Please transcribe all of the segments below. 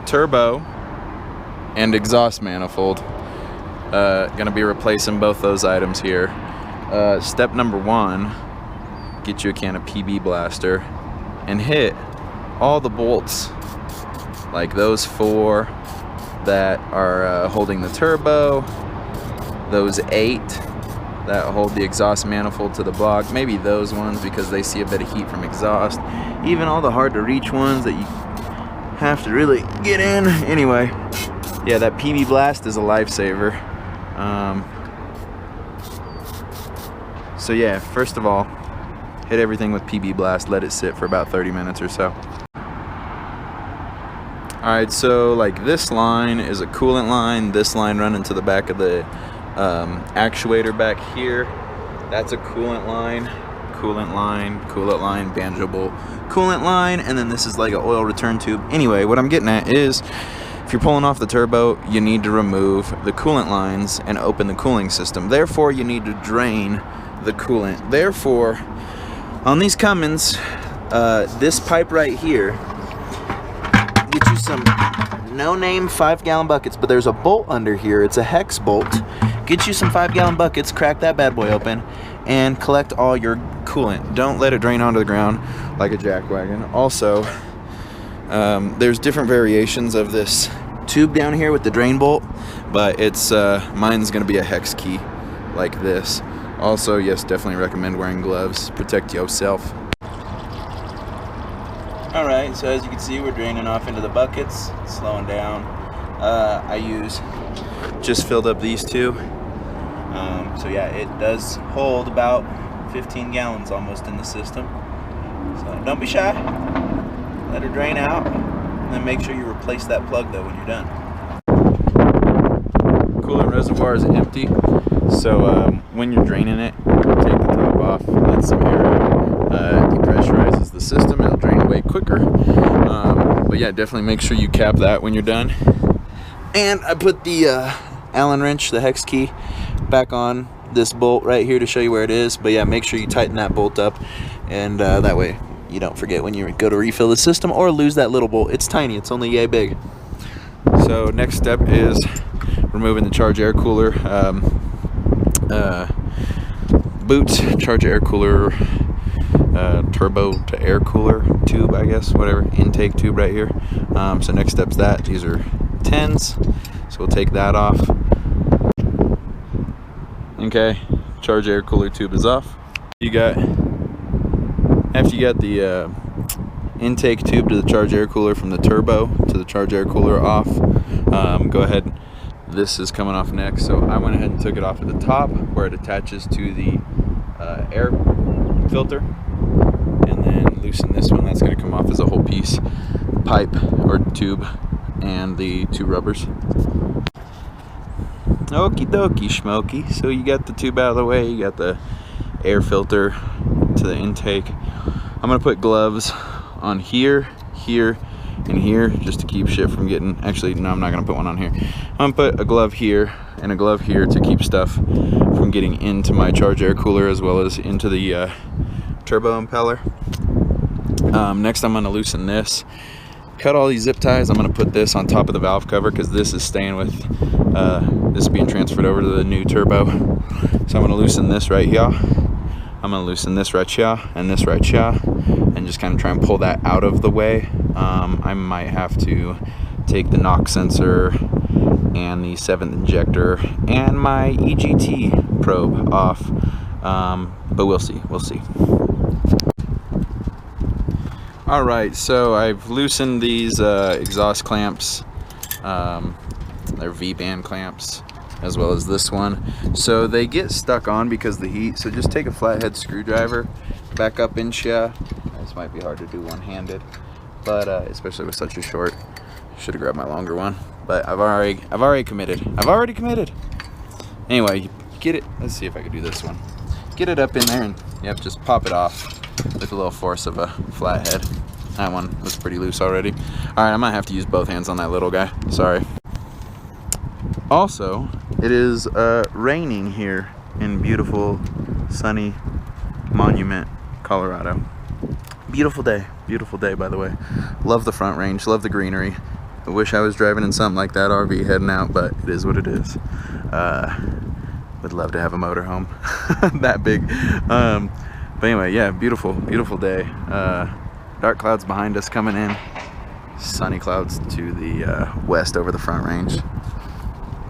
turbo and exhaust manifold. Gonna be replacing both those items here. Step number 1, get you a can of PB Blaster and hit all the bolts, like those 4 that are holding the turbo, those 8 that hold the exhaust manifold to the block, maybe those ones because they see a bit of heat from exhaust, even all the hard to reach ones that you have to really get in. Anyway, yeah, that PB Blast is a lifesaver. So yeah, first of all, hit everything with PB Blast, let it sit for about 30 minutes or so. Alright, so like this line is a coolant line, this line running to the back of the actuator back here, that's a coolant line, banjo bolt, coolant line, and then this is like an oil return tube. Anyway, what I'm getting at is, if you're pulling off the turbo, you need to remove the coolant lines and open the cooling system. Therefore, you need to drain the coolant. Therefore, on these Cummins, this pipe right here, get you some no-name 5-gallon buckets, but there's a bolt under here. It's a hex bolt. Get you some 5-gallon buckets, crack that bad boy open, and collect all your coolant. Don't let it drain onto the ground like a jack wagon. Also, there's different variations of this tube down here with the drain bolt, but it's mine's gonna be a hex key like this. Also, yes, definitely recommend wearing gloves. Protect yourself. Alright, so as you can see, we're draining off into the buckets, slowing down. I just filled up these 2. So yeah, it does hold about 15 gallons almost in the system. So don't be shy. Let it drain out, and then make sure you replace that plug though when you're done. Coolant reservoir is empty, so when you're draining it, take the top off, let some air out. Depressurizes the system, it'll drain away quicker. But yeah, definitely make sure you cap that when you're done. And I put the Allen wrench, the hex key, back on this bolt right here to show you where it is. But yeah, make sure you tighten that bolt up, and that way you don't forget when you go to refill the system or lose that little bolt. It's tiny, it's only yay big. So next step is removing the charge air cooler boot, charge air cooler turbo to air cooler tube, I guess, whatever, intake tube right here. So next step's that. These are 10s, so we'll take that off. Okay, charge air cooler tube is off. After you got the intake tube to the charge air cooler from the turbo to the charge air cooler off, go ahead, this is coming off next. So I went ahead and took it off at the top where it attaches to the air filter, and then loosen this one. That's going to come off as a whole piece, pipe or tube, and the 2 rubbers. Okie dokie schmokey. So you got the tube out of the way, you got the air filter to the intake. I'm going to put gloves on here, here, and here, just to keep shit from getting, actually no, I'm not going to put one on here. I'm going to put a glove here and a glove here to keep stuff from getting into my charge air cooler as well as into the turbo impeller. Next I'm going to loosen this, cut all these zip ties. I'm going to put this on top of the valve cover because this is staying with this being transferred over to the new turbo. So I'm going to loosen this right here, I'm going to loosen this right here and this right here, and just kind of try and pull that out of the way. I might have to take the knock sensor and the 7th injector and my EGT probe off, but we'll see. Alright, so I've loosened these exhaust clamps. They're V-band clamps, as well as this one. So they get stuck on because of the heat, so just take a flathead screwdriver, back up in here. This might be hard to do one-handed, but especially with such a short. Should have grabbed my longer one, but I've already committed. Anyway, you get it. Let's see if I can do this one. Get it up in there, and yep, just pop it off with a little force of a flathead. That one was pretty loose already. All right, I might have to use both hands on that little guy. Sorry. Also, it is raining here in beautiful, sunny Monument, Colorado. Beautiful day, by the way. Love the Front Range, love the greenery. I wish I was driving in something like that RV heading out, but it is what it is. Would love to have a motorhome that big. But anyway, yeah, beautiful, beautiful day. Dark clouds behind us coming in. Sunny clouds to the west over the Front Range.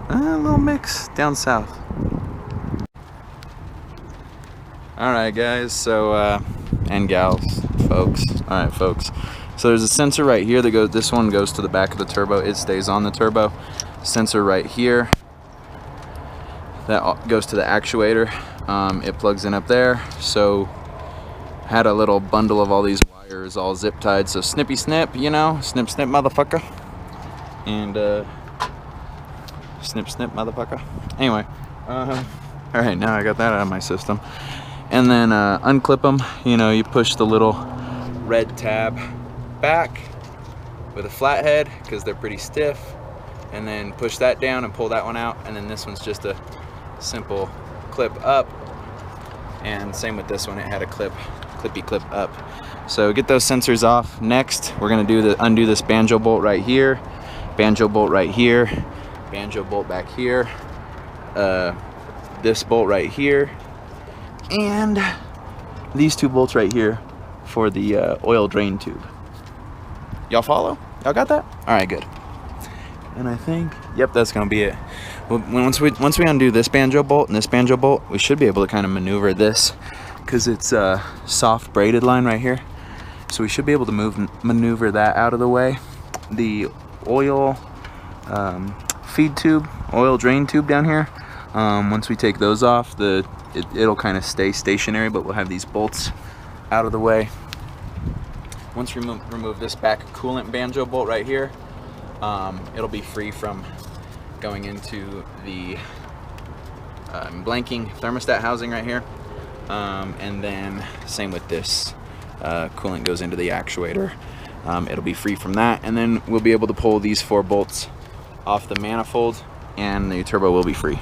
A little mix down south. Alright guys, so and gals, folks. Alright folks, so there's a sensor right here that goes, this one goes to the back of the turbo. It stays on the turbo. Sensor right here that goes to the actuator. It plugs in up there. So had a little bundle of all these wires all zip tied, so snippy snip, you know, snip snip motherfucker. And snip snip motherfucker. Anyway, alright, now I got that out of my system. And then unclip them, you know, you push the little red tab back with a flathead because they're pretty stiff, and then push that down and pull that one out, and then this one's just a simple clip up, and same with this one, it had a clippy clip up. So get those sensors off. Next we're gonna do undo this banjo bolt right here, banjo bolt right here, banjo bolt back here, this bolt right here, and these two bolts right here for the oil drain tube. Y'all follow? Y'all got that? All right, good. And I think, yep, that's gonna be it. Once we undo this banjo bolt and this banjo bolt, we should be able to kind of maneuver this because it's a soft braided line right here. So we should be able to maneuver that out of the way. The oil feed tube, oil drain tube down here, once we take those off, it'll kind of stay stationary, but we'll have these bolts out of the way. Once we remove this back coolant banjo bolt right here, it'll be free from going into the blanking thermostat housing right here. And then same with this, coolant goes into the actuator. It'll be free from that, and then we'll be able to pull these 4 bolts off the manifold and the turbo will be free.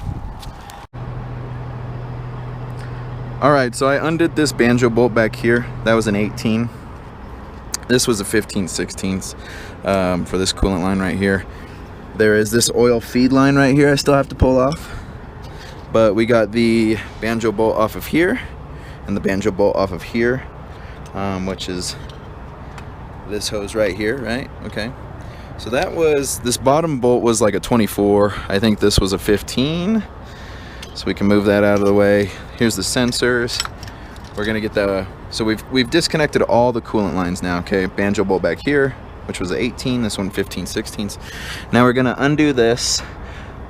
Alright, so I undid this banjo bolt back here. That was an 18. This was a 15/16 for this coolant line right here. There is this oil feed line right here I still have to pull off. But we got the banjo bolt off of here and the banjo bolt off of here, which is this hose right here, right? Okay. So that was, this bottom bolt was like a 24. I think this was a 15. So we can move that out of the way. Here's the sensors. We're gonna get the, so we've disconnected all the coolant lines now, okay? Banjo bolt back here, which was an 18, this one 15/16. Now we're gonna undo this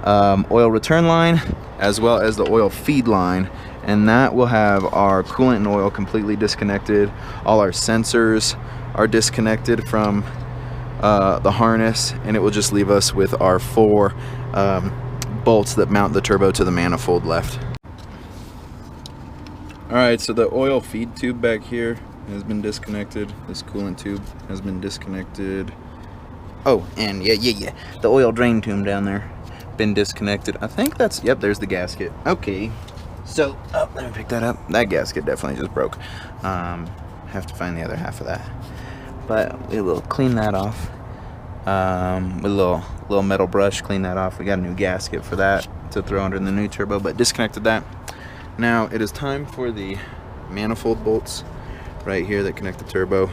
oil return line as well as the oil feed line, and that will have our coolant and oil completely disconnected. All our sensors are disconnected from the harness, and it will just leave us with our 4 bolts that mount the turbo to the manifold left. Alright, so the oil feed tube back here has been disconnected. This coolant tube has been disconnected. Oh, and yeah, the oil drain tube down there been disconnected. I think that's, yep, there's the gasket. Okay, so let me pick that up. That gasket definitely just broke. Have to find the other half of that, but we will clean that off with a little metal brush. Clean that off. We got a new gasket for that to throw under the new turbo, but disconnected that. Now it is time for the manifold bolts right here that connect the turbo.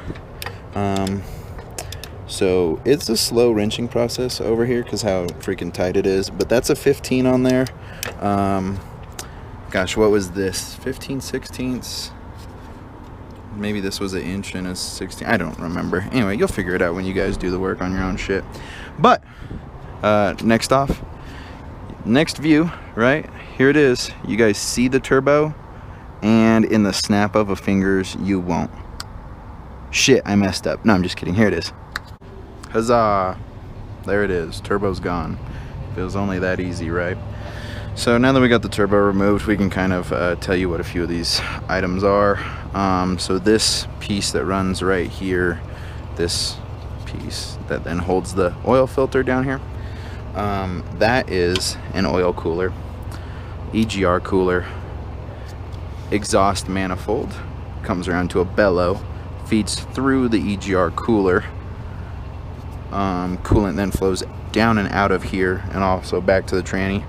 So it's a slow wrenching process over here because how freaking tight it is, but that's a 15 on there. Gosh, what was this? 15/16? Maybe this was an inch and a 16. I don't remember. Anyway, you'll figure it out when you guys do the work on your own shit. But next off, next view, right here it is. You guys see the turbo, and in the snap of a fingers you won't. Shit, I messed up. No, I'm just kidding. Here it is. Huzzah! There it is. Turbo's gone. Feels only that easy, right? So now that we got the turbo removed, we can kind of tell you what a few of these items are. So this piece that runs right here, this piece that then holds the oil filter down here, that is an oil cooler, EGR cooler, exhaust manifold, comes around to a bellow, feeds through the EGR cooler, coolant then flows down and out of here and also back to the tranny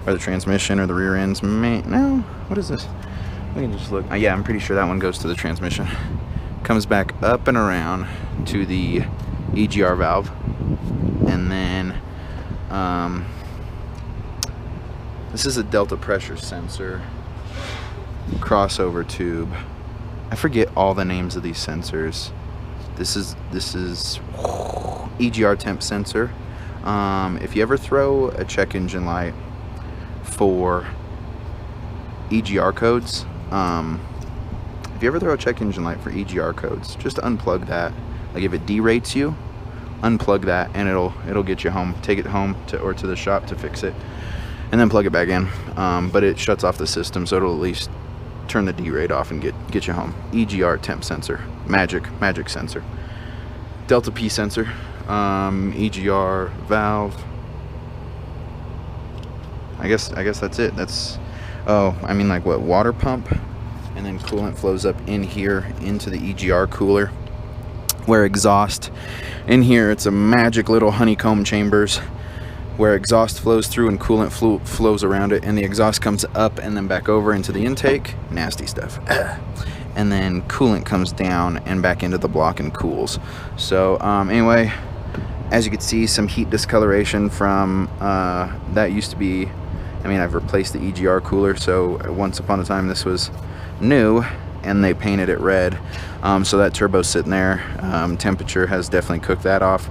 or the transmission or the rear ends. No, what is this? We can just look. Yeah, I'm pretty sure that one goes to the transmission. Comes back up and around to the EGR valve, and then this is a delta pressure sensor crossover tube. I forget all the names of these sensors. This is EGR temp sensor. If you ever throw a check engine light for EGR codes, if you ever throw a check engine light for EGR codes, just unplug that. Like if it derates you, unplug that and it'll get you home. Take it home or to the shop to fix it, and then plug it back in. But it shuts off the system, so it'll at least turn the derate off and get you home. EGR temp sensor, magic sensor. Delta P sensor, EGR valve. I guess that's it. That's, oh, I mean, like what, water pump, and then coolant flows up in here into the EGR cooler, where exhaust in here, it's a magic little honeycomb chambers where exhaust flows through and coolant flows around it, and the exhaust comes up and then back over into the intake. Nasty stuff. And then coolant comes down and back into the block and cools. So anyway, as you can see, some heat discoloration from that used to be, I mean, I've replaced the EGR cooler, so once upon a time this was new and they painted it red. So that turbo's sitting there. Temperature has definitely cooked that off.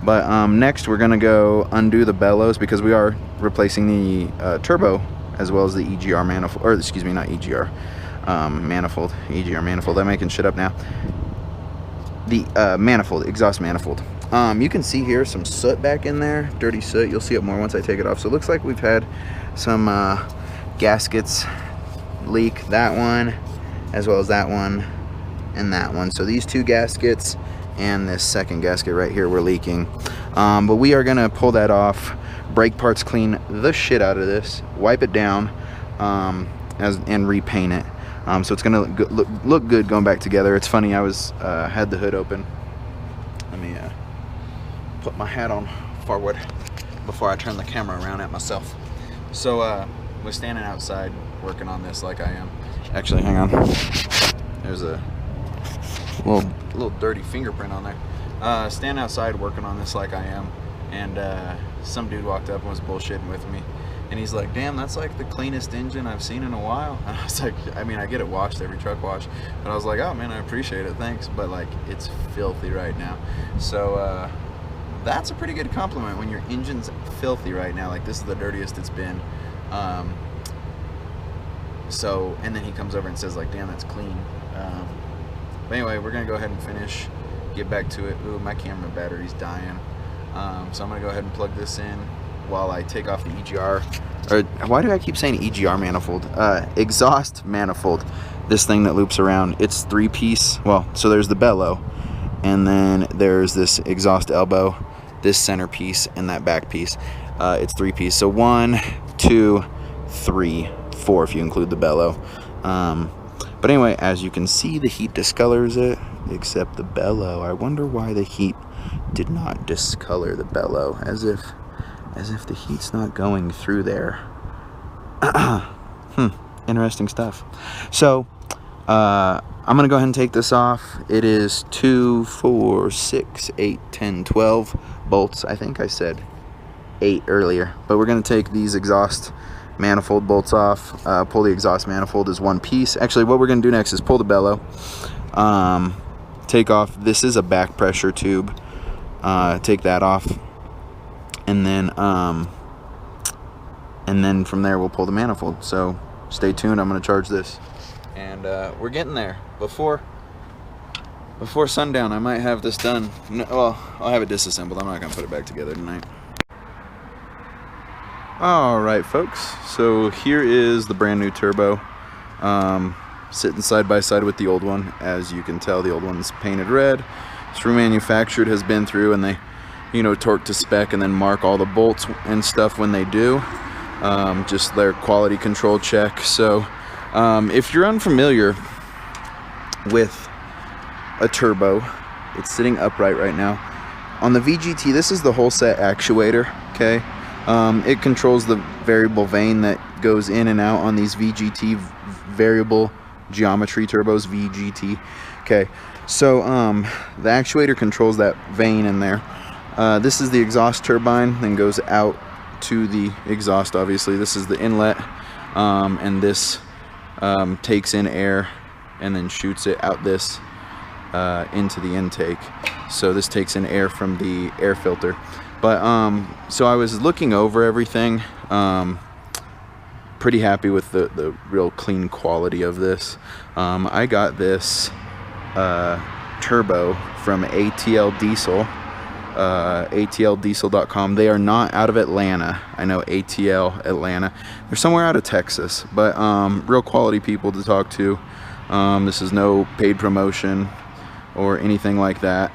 But next we're gonna go undo the bellows, because we are replacing the turbo as well as the EGR manifold, or excuse me, not EGR, manifold, EGR manifold. I'm making shit up now. The manifold, exhaust manifold. You can see here some soot back in there, dirty soot. You'll see it more once I take it off. So it looks like we've had some gaskets leak, that one, as well as that one and that one. So these two gaskets and this second gasket right here were leaking. But we are gonna pull that off, brake parts clean the shit out of this, wipe it down, and repaint it. So it's gonna look good going back together. It's funny, I was had the hood open. Let me put my hat on forward before I turn the camera around at myself. So we're standing outside working on this like I am. Actually, hang on. There's a little dirty fingerprint on there. Standing outside working on this like I am, and some dude walked up and was bullshitting with me. And he's like, damn, that's like the cleanest engine I've seen in a while. And I was like, I mean, I get it washed, every truck wash. But I was like, oh man, I appreciate it, thanks. But like, it's filthy right now. So that's a pretty good compliment when your engine's filthy right now. Like, this is the dirtiest it's been. So, and then he comes over and says like, damn, that's clean. But anyway, we're gonna go ahead and finish, get back to it. Ooh, my camera battery's dying. So I'm gonna go ahead and plug this in while I take off the EGR, or why do I keep saying EGR manifold? Exhaust manifold. This thing that loops around, it's 3-piece. Well, so there's the bellow, and then there's this exhaust elbow, this center piece, and that back piece. It's 3-piece. So 1, 2, 3, 4 if you include the bellow. But anyway, as you can see, the heat discolors it, except the bellow. I wonder why the heat did not discolor the bellow, as if the heat's not going through there. Interesting stuff. So I'm gonna go ahead and take this off. It is 2, 4, 6, 8, 10, 12 bolts. I think I said 8 earlier, but we're gonna take these exhaust manifold bolts off. Pull the exhaust manifold as one piece. Actually, what we're gonna do next is pull the bellow, take off, this is a back pressure tube, take that off, and then from there we'll pull the manifold. So stay tuned, I'm gonna charge this, and we're getting there. Before sundown I might have this done. Well, I'll have it disassembled. I'm not gonna put it back together tonight. Alright folks, so here is the brand new turbo, sitting side by side with the old one. As you can tell, the old one's painted red. It's remanufactured, has been through, and they, you know, torque to spec and then mark all the bolts and stuff when they do, just their quality control check. So if you're unfamiliar with a turbo, it's sitting upright right now. on the VGT, this is the whole set actuator, okay? It controls the variable vane that goes in and out on these VGT, variable geometry turbos, VGT. Okay, so the actuator controls that vane in there. This is the exhaust turbine, then goes out to the exhaust. Obviously this is the inlet, and this takes in air and then shoots it out this into the intake. So this takes in air from the air filter. But so I was looking over everything, pretty happy with the real clean quality of this. I got this turbo from ATL Diesel, atldiesel.com. They are not out of Atlanta. I know ATL Atlanta. They're somewhere out of Texas, but real quality people to talk to. This is no paid promotion or anything like that.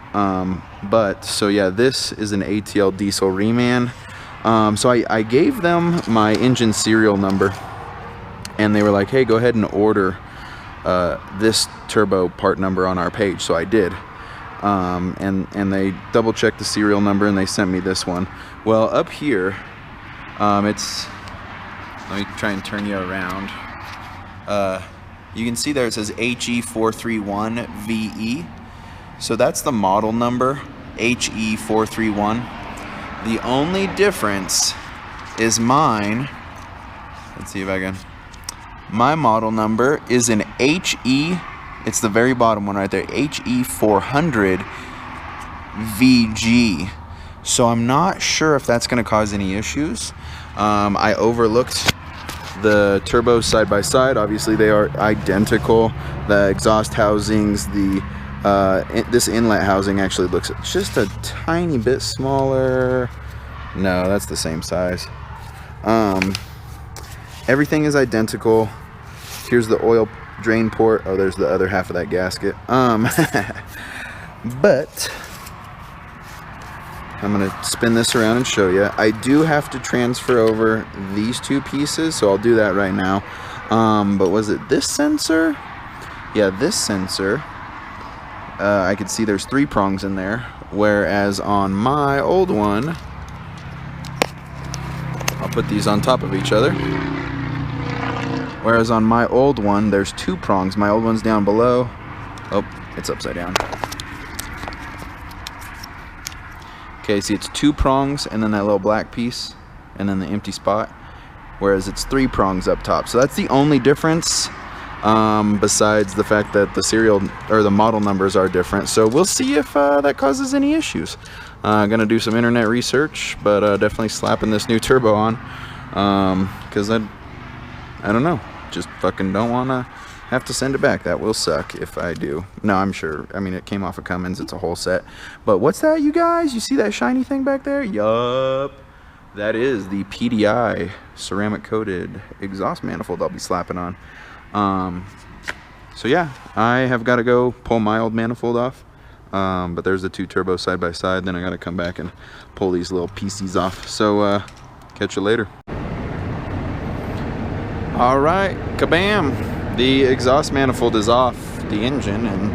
But so yeah, this is an ATL Diesel reman. So I gave them my engine serial number, and they were like, hey, go ahead and order this turbo part number on our page. So I did, and they double checked the serial number and they sent me this one. Well, up here, it's, let me try and turn you around. You can see there it says HE431VE. So that's the model number, HE431. The only difference is mine, let's see if I can, my model number is an HE, it's the very bottom one right there, HE400VG. So I'm not sure if that's going to cause any issues. I overlooked the turbos side by side. Obviously they are identical. The exhaust housings, this inlet housing actually looks just a tiny bit smaller. No, that's the same size. Everything is identical. Here's the oil drain port. Oh, there's the other half of that gasket. But I'm gonna spin this around and show you. I do have to transfer over these two pieces, so I'll do that right now. But was it this sensor? Yeah, this sensor. I could see there's 3 prongs in there, whereas on my old one, I'll put these on top of each other. Whereas on my old one, there's 2 prongs. My old one's down below. Oh, it's upside down. Okay, see, it's 2 prongs and then that little black piece and then the empty spot. Whereas it's 3 prongs up top. So that's the only difference. Besides the fact that the serial or the model numbers are different. So we'll see if that causes any issues. Gonna do some internet research, but definitely slapping this new turbo on, because I don't know, just fucking don't wanna have to send it back. That will suck if I do. No, I'm sure. I mean, it came off of Cummins. It's a whole set. But what's that, you guys? You see that shiny thing back there? Yup. That is the PDI ceramic coated exhaust manifold I'll be slapping on. So yeah, I have got to go pull my old manifold off, but there's the 2 turbos side by side. Then I got to come back and pull these little pieces off. So catch you later. All right, kabam, the exhaust manifold is off the engine and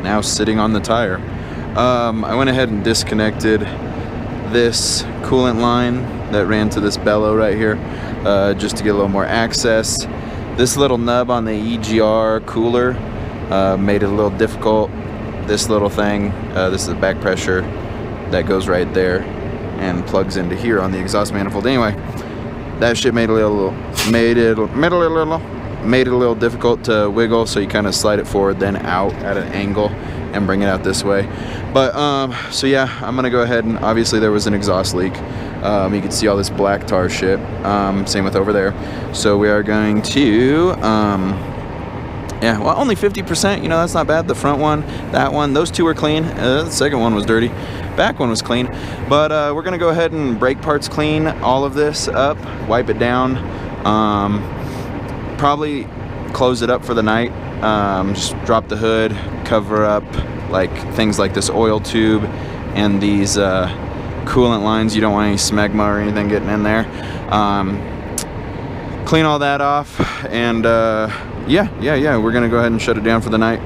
now sitting on the tire. I went ahead and disconnected this coolant line that ran to this bellow right here, just to get a little more access. This little nub on the EGR cooler made it a little difficult. This little thing, this is the back pressure that goes right there and plugs into here on the exhaust manifold. Anyway, that shit made it a little difficult to wiggle, so you kind of slide it forward then out at an angle and bring it out this way. But so yeah, I'm gonna go ahead and obviously there was an exhaust leak. You can see all this black tar shit. Same with over there. So we are going to yeah, well, only 50%, you know, that's not bad. The front one, that one, those 2 were clean. The second one was dirty. Back one was clean. But we're gonna go ahead and brake parts clean all of this up, wipe it down, probably close it up for the night. Just drop the hood, cover up like things like this oil tube and these coolant lines. You don't want any smegma or anything getting in there. Clean all that off, and yeah, we're gonna go ahead and shut it down for the night.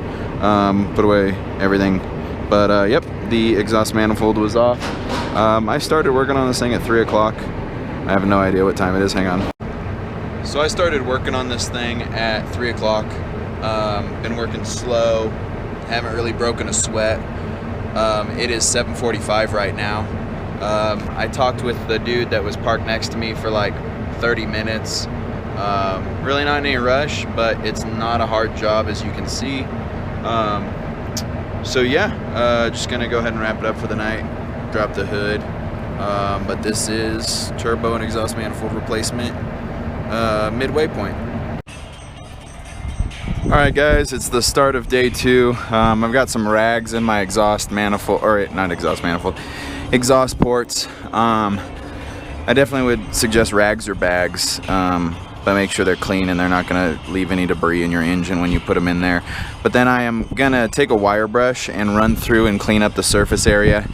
Put away everything But yep, the exhaust manifold was off. I started working on this thing at 3 o'clock. I have no idea what time it is, hang on. So I started working on this thing at 3 o'clock. Been working slow, haven't really broken a sweat. It is 7:45 right now. I talked with the dude that was parked next to me for like 30 minutes. Really not in any rush, but it's not a hard job, as you can see. So yeah, just gonna go ahead and wrap it up for the night, drop the hood. But this is turbo and exhaust manifold replacement, midway point. Alright guys, it's the start of day 2. I've got some rags in my exhaust manifold, or not exhaust manifold, exhaust ports. I definitely would suggest rags or bags, but make sure they're clean and they're not going to leave any debris in your engine when you put them in there. But then I am going to take a wire brush and run through and clean up the surface area,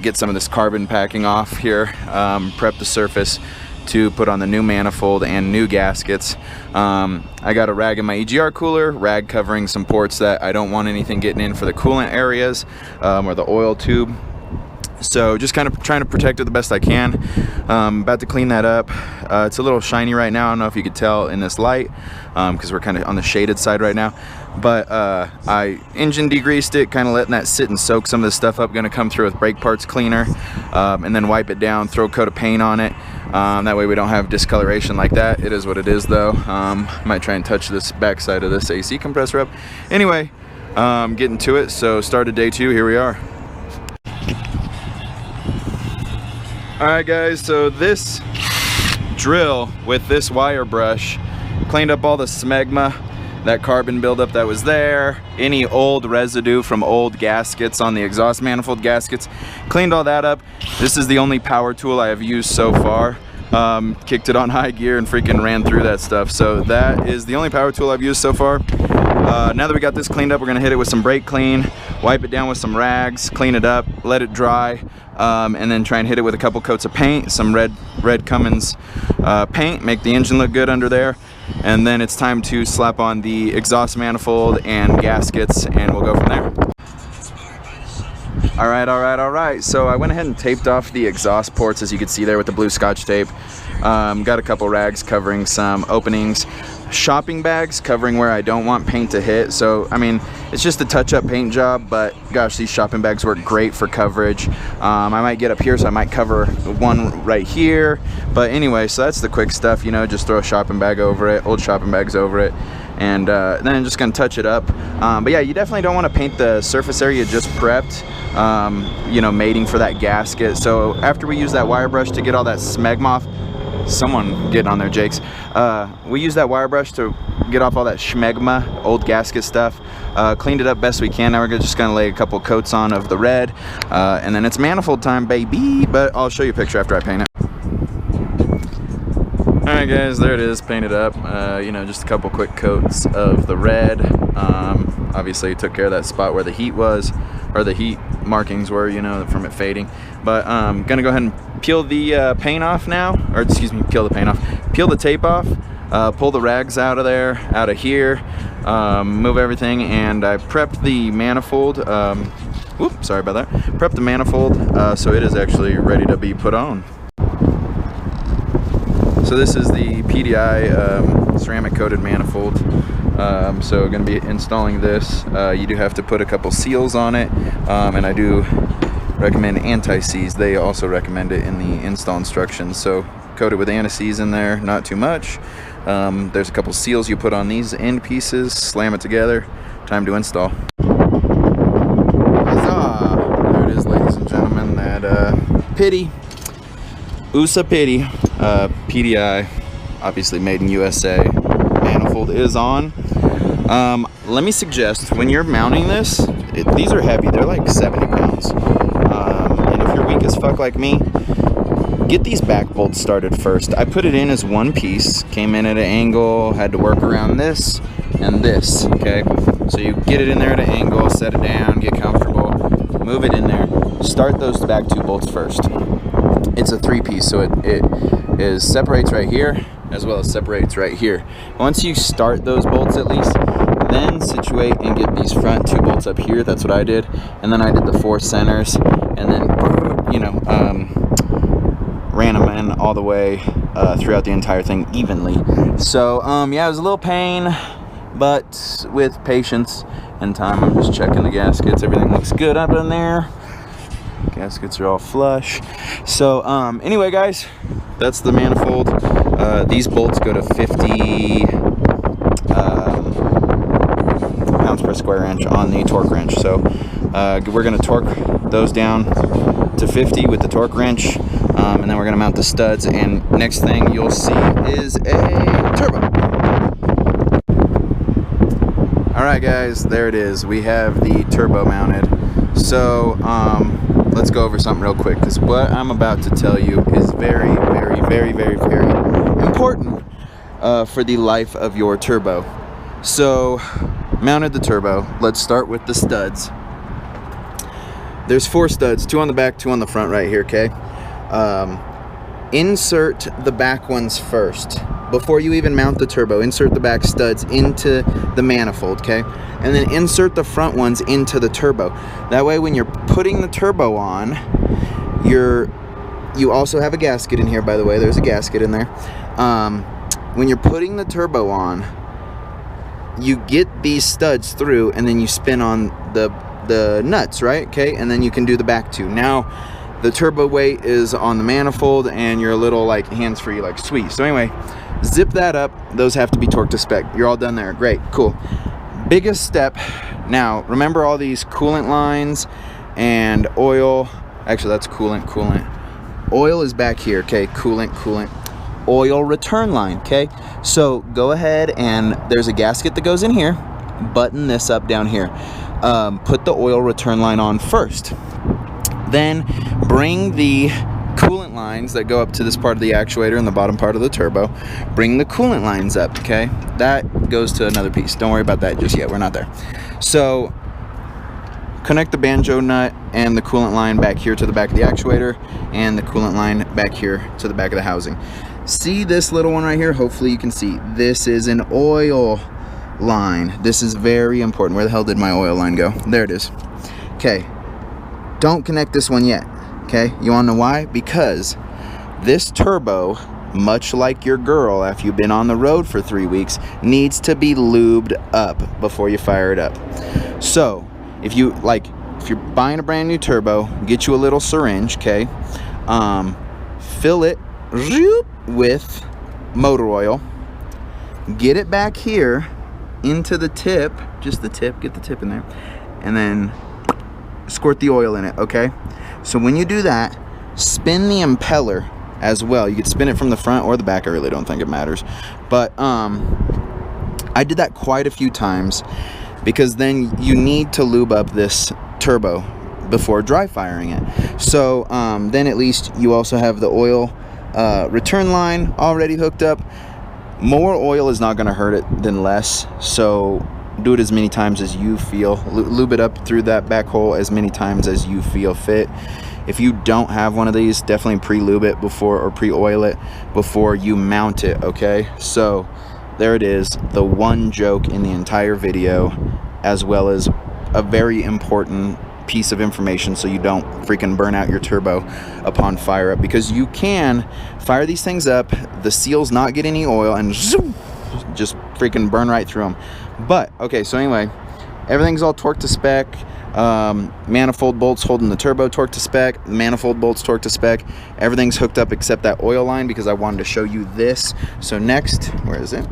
get some of this carbon packing off here, prep the surface to put on the new manifold and new gaskets. I got a rag in my EGR cooler, rag covering some ports that I don't want anything getting in for the coolant areas, or the oil tube. So just kind of trying to protect it the best I can. About to clean that up. It's a little shiny right now. I don't know if you could tell in this light, because we're kind of on the shaded side right now. But I engine degreased it, kind of letting that sit and soak some of this stuff up. Gonna come through with brake parts cleaner, and then wipe it down, throw a coat of paint on it. That way we don't have discoloration like that. It is what it is though. Might try and touch this back side of this AC compressor up. Anyway, getting to it. So started day 2, here we are. Alright guys, so this drill with this wire brush cleaned up all the smegma, that carbon buildup that was there, any old residue from old gaskets on the exhaust manifold gaskets, cleaned all that up. This is the only power tool I have used so far. Kicked it on high gear and freaking ran through that stuff. So that is the only power tool I've used so far. Now that we got this cleaned up, we're gonna hit it with some brake clean, wipe it down with some rags, clean it up, let it dry, and then try and hit it with a couple coats of paint, some red Cummins paint, make the engine look good under there. And then it's time to slap on the exhaust manifold and gaskets, and we'll go from there. Alright, so I went ahead and taped off the exhaust ports, as you can see there with the blue Scotch tape. Got a couple rags covering some openings, shopping bags covering where I don't want paint to hit. So I mean, it's just a touch-up paint job, but gosh, these shopping bags work great for coverage. I might get up here, so I might cover one right here. But anyway, so that's the quick stuff, you know, just throw a shopping bag over it, old shopping bags over it, and then I'm just gonna touch it up. But yeah, you definitely don't want to paint the surface area just prepped, you know, mating for that gasket. So after we use that wire brush to get all that smegma off, someone get on there, Jakes. We use that wire brush to get off all that schmegma, old gasket stuff. Cleaned it up best we can. Now we're just gonna lay a couple coats on of the red, and then it's manifold time, baby. But I'll show you a picture after I paint it. Alright guys, there it is, painted up. You know, just a couple quick coats of the red. Obviously took care of that spot where the heat was, or the heat markings were, you know, from it fading. But gonna go ahead and peel the paint off now, or excuse me, peel the paint off. Peel the tape off, pull the rags out of there, out of here, move everything, and I prepped the manifold. Whoop, sorry about that. Prepped the manifold, so it is actually ready to be put on. So this is the PDI ceramic coated manifold. So going to be installing this. You do have to put a couple seals on it, and I do recommend anti-seize. They also recommend it in the install instructions. So coat it with anti-seize in there, not too much. There's a couple seals you put on these end pieces, slam it together, time to install. Huzzah! There it is, ladies and gentlemen, that pity, USA pity, PDI, obviously made in USA, manifold is on. Let me suggest, when you're mounting this, these are heavy, they're like 70 pounds. And if you're weak as fuck like me, get these back bolts started first. I put it in as one piece, came in at an angle, had to work around this and this, okay? So you get it in there at an angle, set it down, get comfortable, move it in there, start those back two bolts first. It's a 3-piece, so it separates right here, as well as separates right here. Once you start those bolts at least, Then situate and get these front 2 bolts up here. That's what I did. And then I did the 4 centers, and then, you know, ran them in all the way throughout the entire thing evenly. So yeah, it was a little pain, but with patience and time. I'm just checking the gaskets. Everything looks good up in there. Gaskets are all flush. So anyway, guys, that's the manifold. These bolts go to 50 pounds per square inch on the torque wrench. So we're going to torque those down to 50 with the torque wrench, and then we're going to mount the studs, and next thing you'll see is a turbo. Alright guys, there it is. We have the turbo mounted. So let's go over something real quick, because what I'm about to tell you is very, very, very, very, very important for the life of your turbo. So mounted the turbo. Let's start with the studs. There's 4 studs, 2 on the back, 2 on the front right here, okay? Insert the back ones first. Before you even mount the turbo, insert the back studs into the manifold, okay? And then insert the front ones into the turbo. That way when you're putting the turbo on, you also have a gasket in here, by the way. There's a gasket in there. When you're putting the turbo on, you get these studs through, and then you spin on the nuts, right? Okay, and then you can do the back 2. Now the turbo weight is on the manifold, and you're a little like hands-free, like sweet. So anyway, zip that up. Those have to be torqued to spec. You're all done there. Great, cool. Biggest step. Now remember all these coolant lines and oil. Actually, that's coolant. Oil is back here, okay? Coolant. Oil return line, okay? So go ahead, and there's a gasket that goes in here. Button this up down here. Put the oil return line on first. Then bring the coolant lines that go up to this part of the actuator and the bottom part of the turbo. Bring the coolant lines up, okay? That goes to another piece. Don't worry about that just yet. We're not there. So connect the banjo nut and the coolant line back here to the back of the actuator, and the coolant line back here to the back of the housing. See this little one right here? Hopefully you can see. This is an oil line. This is very important. Where the hell did my oil line go? There it is. Okay. Don't connect this one yet. Okay. You want to know why? Because this turbo, much like your girl after you've been on the road for 3 weeks, needs to be lubed up before you fire it up. So if you're buying a brand new turbo, get you a little syringe, okay? Fill it with motor oil. Get it back here into the tip, just the tip, get the tip in there, and then squirt the oil in it, okay? So when you do that, spin the impeller as well. You could spin it from the front or the back. I really don't think it matters, but I did that quite a few times, because then you need to lube up this turbo before dry firing it. So then at least you also have the oil return line already hooked up. More oil is not going to hurt it than less, so do it as many times as you feel. Lube it up through that back hole as many times as you feel fit. If you don't have one of these, definitely pre-lube it before, or pre-oil it before you mount it, okay? So there it is, the one joke in the entire video, as well as a very important piece of information so you don't freaking burn out your turbo upon fire up, because you can fire these things up, the seals not get any oil, and zoom, just freaking burn right through them. But okay, so anyway, everything's all torqued to spec. Manifold bolts holding the turbo torqued to spec, manifold bolts torqued to spec. Everything's hooked up except that oil line, because I wanted to show you this. So next, where is it?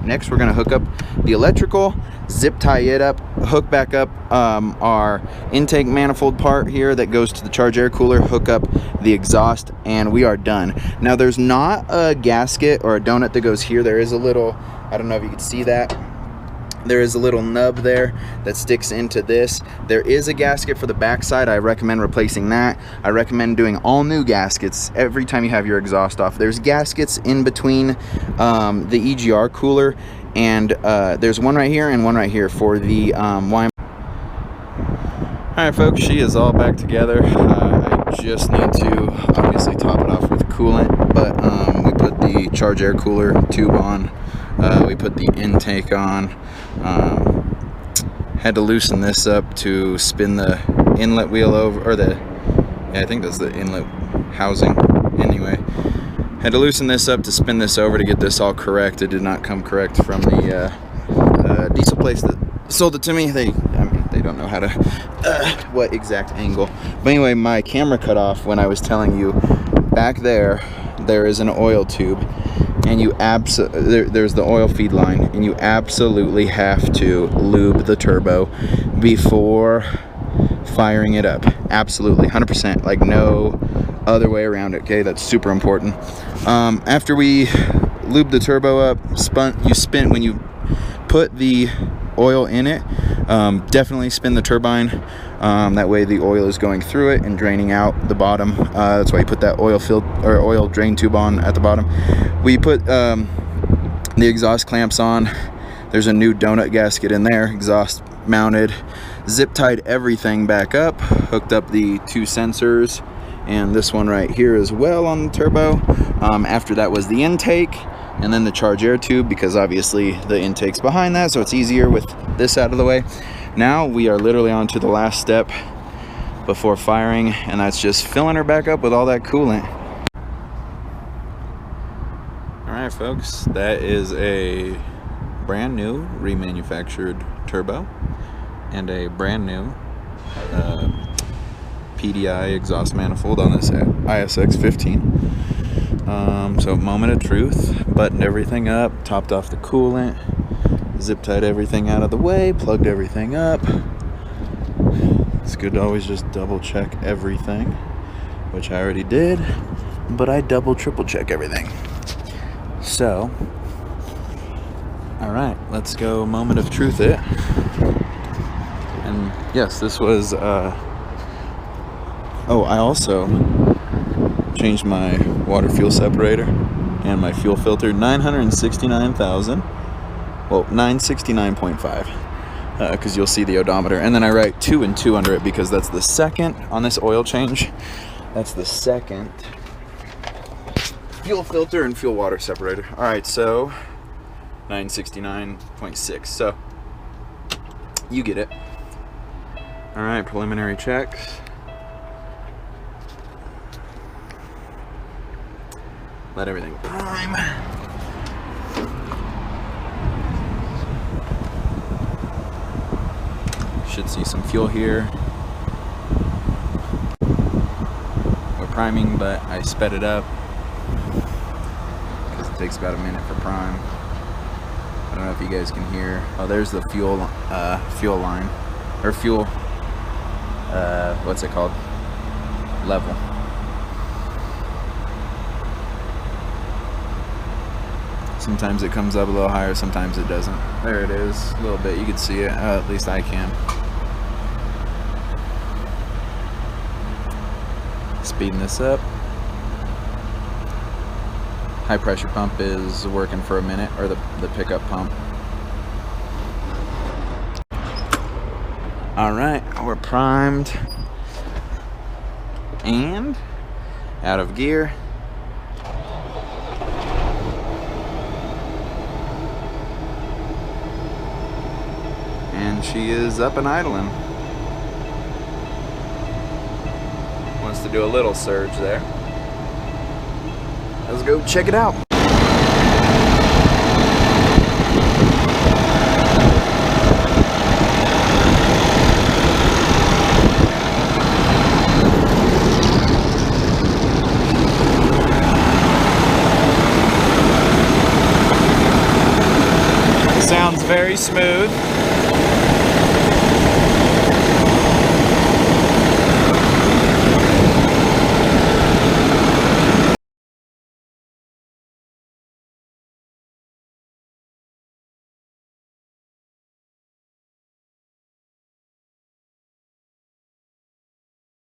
Next, we're going to hook up the electrical, zip tie it up, hook back up our intake manifold part here that goes to the charge air cooler, hook up the exhaust, and we are done. Now there's not a gasket or a donut that goes here. There is a little, I don't know if you can see that. There is a little nub there that sticks into this. There is a gasket for the backside. I recommend replacing that. I recommend doing all new gaskets every time you have your exhaust off. There's gaskets in between the EGR cooler, and there's one right here and one right here for the YM. Alright folks, she is all back together. I just need to obviously top it off with coolant, but we put the charge air cooler tube on. We put the intake on. Had to loosen this up to spin the inlet wheel over, or I think that's the inlet housing. Anyway, had to loosen this up to spin this over to get this all correct. It did not come correct from the diesel place that sold it to me. They don't know how to what exact angle. But anyway, my camera cut off when I was telling you back there is an oil tube, and there's the oil feed line, and you absolutely have to lube the turbo before firing it up. Absolutely, 100%, like no other way around it. Okay, that's super important. After we lube the turbo up, when you put the oil in it, definitely spin the turbine. That way the oil is going through it and draining out the bottom. That's why you put that oil drain tube on at the bottom. We put the exhaust clamps on. There's a new donut gasket in there, exhaust mounted, zip tied everything back up, hooked up the 2 sensors and this one right here as well on the turbo. After that was the intake, and then the charge air tube, because obviously the intake's behind that, so it's easier with this out of the way. Now we are literally on to the last step before firing, and that's just filling her back up with all that coolant. Alright folks, that is a brand new remanufactured turbo and a brand new PDI exhaust manifold on this ISX15. So moment of truth, buttoned everything up, topped off the coolant, zip tied everything out of the way, plugged everything up. It's good to always just double check everything, which I already did, but I triple check everything. So, all right, let's go moment of truth it. And yes, this was, oh, I also changed my water fuel separator and my fuel filter. 969,000, well, 969.5, because you'll see the odometer. And then I write 2 and 2 under it because that's the second on this oil change. That's the second fuel filter and fuel water separator. All right, so 969.6. So you get it. All right, preliminary checks. Let everything prime. Should see some fuel here. We're priming, but I sped it up because it takes about a minute for prime. I don't know if you guys can hear. Oh, there's the fuel line, or fuel. What's it called? Level. Sometimes it comes up a little higher, sometimes it doesn't. There it is, a little bit. You can see it. At least I can. Speeding this up. High pressure pump is working for a minute, or the pickup pump. All right, we're primed and out of gear. And she is up and idling. Wants to do a little surge there. Let's go check it out. Sounds very smooth.